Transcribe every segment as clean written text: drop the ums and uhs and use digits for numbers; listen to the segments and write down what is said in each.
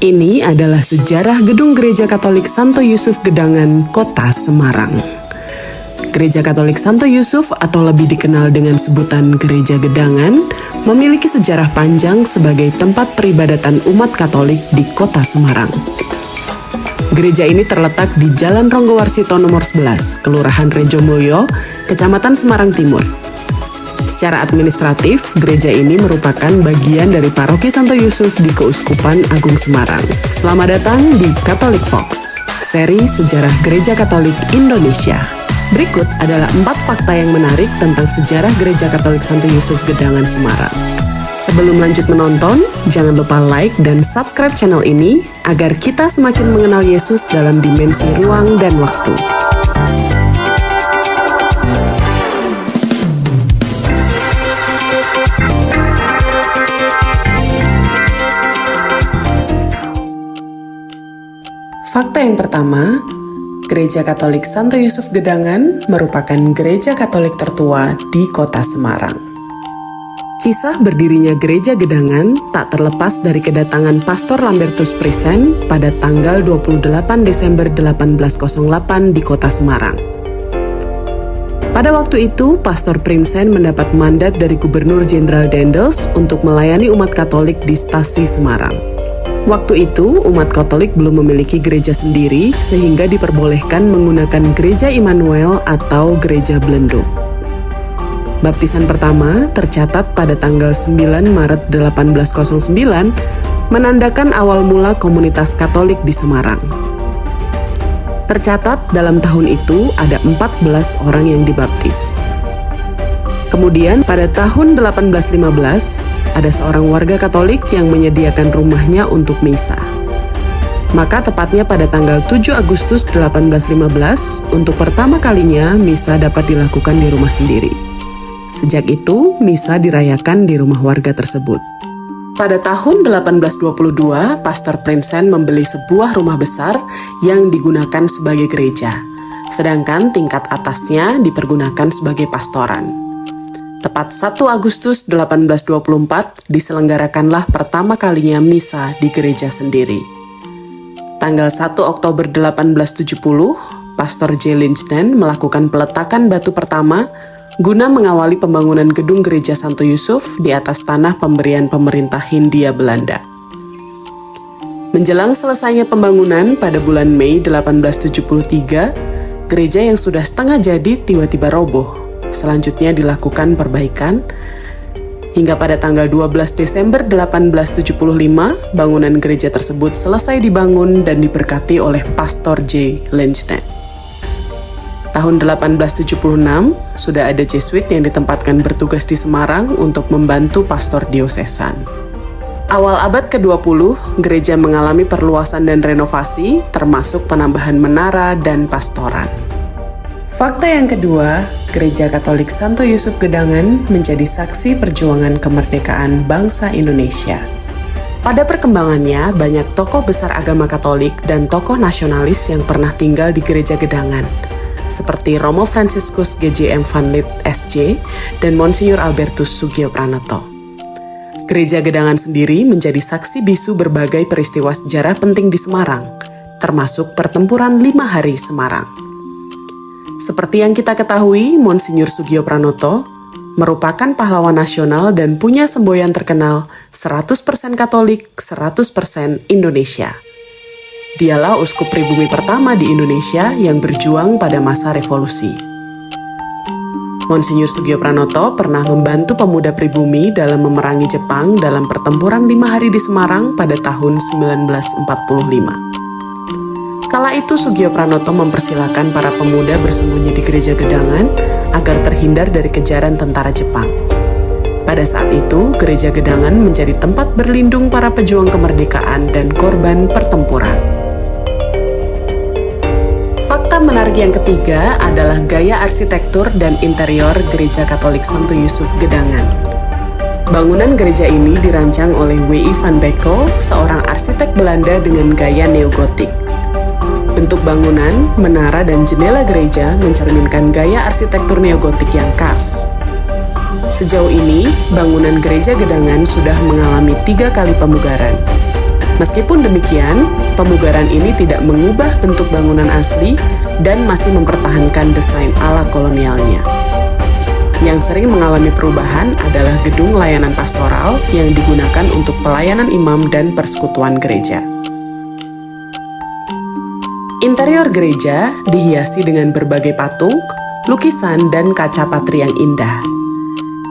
Ini adalah sejarah gedung Gereja Katolik Santo Yusuf Gedangan, Kota Semarang. Gereja Katolik Santo Yusuf atau lebih dikenal dengan sebutan Gereja Gedangan memiliki sejarah panjang sebagai tempat peribadatan umat Katolik di Kota Semarang. Gereja ini terletak di Jalan Ronggowarsito nomor 11, Kelurahan Rejomulyo, Kecamatan Semarang Timur. Secara administratif, gereja ini merupakan bagian dari Paroki Santo Yusuf di Keuskupan Agung Semarang. Selamat datang di Catholic Vox, seri sejarah Gereja Katolik Indonesia. Berikut adalah 4 fakta yang menarik tentang sejarah Gereja Katolik Santo Yusuf Gedangan Semarang. Sebelum lanjut menonton, jangan lupa like dan subscribe channel ini agar kita semakin mengenal Yesus dalam dimensi ruang dan waktu. Fakta yang pertama, Gereja Katolik Santo Yusuf Gedangan merupakan gereja Katolik tertua di Kota Semarang. Kisah berdirinya Gereja Gedangan tak terlepas dari kedatangan Pastor Lambertus Prisen pada tanggal 28 Desember 1808 di Kota Semarang. Pada waktu itu, Pastor Prisen mendapat mandat dari Gubernur Jenderal Daendels untuk melayani umat Katolik di Stasi Semarang. Waktu itu, umat Katolik belum memiliki gereja sendiri sehingga diperbolehkan menggunakan Gereja Immanuel atau Gereja Belenduk. Baptisan pertama tercatat pada tanggal 9 Maret 1809, menandakan awal mula komunitas Katolik di Semarang. Tercatat dalam tahun itu ada 14 orang yang dibaptis. Kemudian pada tahun 1815, ada seorang warga Katolik yang menyediakan rumahnya untuk misa. Maka tepatnya pada tanggal 7 Agustus 1815, untuk pertama kalinya misa dapat dilakukan di rumah sendiri. Sejak itu, misa dirayakan di rumah warga tersebut. Pada tahun 1822, Pastor Prisen membeli sebuah rumah besar yang digunakan sebagai gereja, sedangkan tingkat atasnya dipergunakan sebagai pastoran. Tepat 1 Agustus 1824 diselenggarakanlah pertama kalinya misa di gereja sendiri. Tanggal 1 Oktober 1870, Pastor J. Linchdon melakukan peletakan batu pertama guna mengawali pembangunan gedung Gereja Santo Yusuf di atas tanah pemberian pemerintah Hindia Belanda. Menjelang selesainya pembangunan pada bulan Mei 1873, gereja yang sudah setengah jadi tiba-tiba roboh. Selanjutnya dilakukan perbaikan, hingga pada tanggal 12 Desember 1875, bangunan gereja tersebut selesai dibangun dan diberkati oleh Pastor J. Linchdon. Tahun 1876, sudah ada Jesuit yang ditempatkan bertugas di Semarang untuk membantu pastor diosesan. Awal abad ke-20, gereja mengalami perluasan dan renovasi, termasuk penambahan menara dan pastoran. Fakta yang kedua, Gereja Katolik Santo Yusuf Gedangan menjadi saksi perjuangan kemerdekaan bangsa Indonesia. Pada perkembangannya, banyak tokoh besar agama Katolik dan tokoh nasionalis yang pernah tinggal di Gereja Gedangan, seperti Romo Franciscus G.J.M. Van Lith S.J. dan Monsinyur Albertus Sugiopranoto. Gereja Gedangan sendiri menjadi saksi bisu berbagai peristiwa sejarah penting di Semarang, termasuk pertempuran 5 hari Semarang. Seperti yang kita ketahui, Monsinyur Sugiopranoto merupakan pahlawan nasional dan punya semboyan terkenal 100% Katolik, 100% Indonesia. Dialah uskup pribumi pertama di Indonesia yang berjuang pada masa revolusi. Monsinyur Sugiopranoto pernah membantu pemuda pribumi dalam memerangi Jepang dalam pertempuran 5 hari di Semarang pada tahun 1945. Kala itu Sugiopranoto mempersilahkan para pemuda bersembunyi di Gereja Gedangan agar terhindar dari kejaran tentara Jepang. Pada saat itu, Gereja Gedangan menjadi tempat berlindung para pejuang kemerdekaan dan korban pertempuran. Fakta menarik yang ketiga adalah gaya arsitektur dan interior Gereja Katolik Santo Yusuf Gedangan. Bangunan gereja ini dirancang oleh W.I. van Beckel, seorang arsitek Belanda dengan gaya neogotik. Bentuk bangunan, menara, dan jendela gereja mencerminkan gaya arsitektur neogotik yang khas. Sejauh ini, bangunan Gereja Gedangan sudah mengalami 3 kali pemugaran. Meskipun demikian, pemugaran ini tidak mengubah bentuk bangunan asli dan masih mempertahankan desain ala kolonialnya. Yang sering mengalami perubahan adalah gedung layanan pastoral yang digunakan untuk pelayanan imam dan persekutuan gereja. Interior gereja dihiasi dengan berbagai patung, lukisan, dan kaca patri yang indah.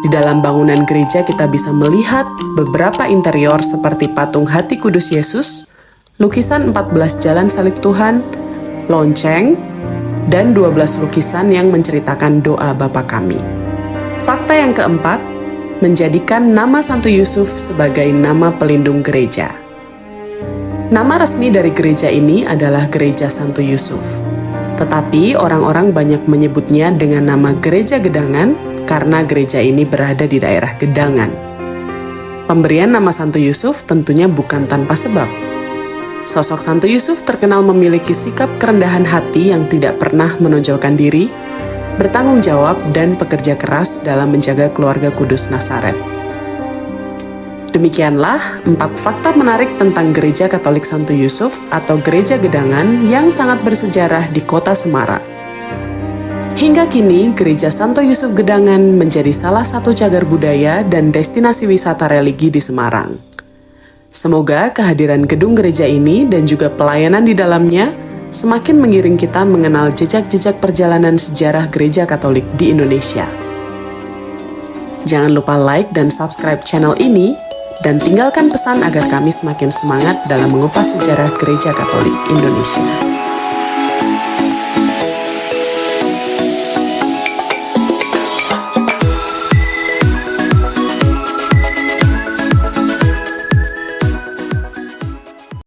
Di dalam bangunan gereja kita bisa melihat beberapa interior seperti patung Hati Kudus Yesus, lukisan 14 jalan salib Tuhan, lonceng, dan 12 lukisan yang menceritakan doa Bapa Kami. Fakta yang keempat, menjadikan nama Santo Yusuf sebagai nama pelindung gereja. Nama resmi dari gereja ini adalah Gereja Santo Yusuf. Tetapi orang-orang banyak menyebutnya dengan nama Gereja Gedangan karena gereja ini berada di daerah Gedangan. Pemberian nama Santo Yusuf tentunya bukan tanpa sebab. Sosok Santo Yusuf terkenal memiliki sikap kerendahan hati yang tidak pernah menonjolkan diri, bertanggung jawab, dan pekerja keras dalam menjaga keluarga kudus Nazaret. Demikianlah 4 fakta menarik tentang Gereja Katolik Santo Yusuf atau Gereja Gedangan yang sangat bersejarah di kota Semarang. Hingga kini, Gereja Santo Yusuf Gedangan menjadi salah satu cagar budaya dan destinasi wisata religi di Semarang. Semoga kehadiran gedung gereja ini dan juga pelayanan di dalamnya semakin mengiring kita mengenal jejak-jejak perjalanan sejarah gereja Katolik di Indonesia. Jangan lupa like dan subscribe channel ini, dan tinggalkan pesan agar kami semakin semangat dalam mengupas sejarah gereja Katolik Indonesia.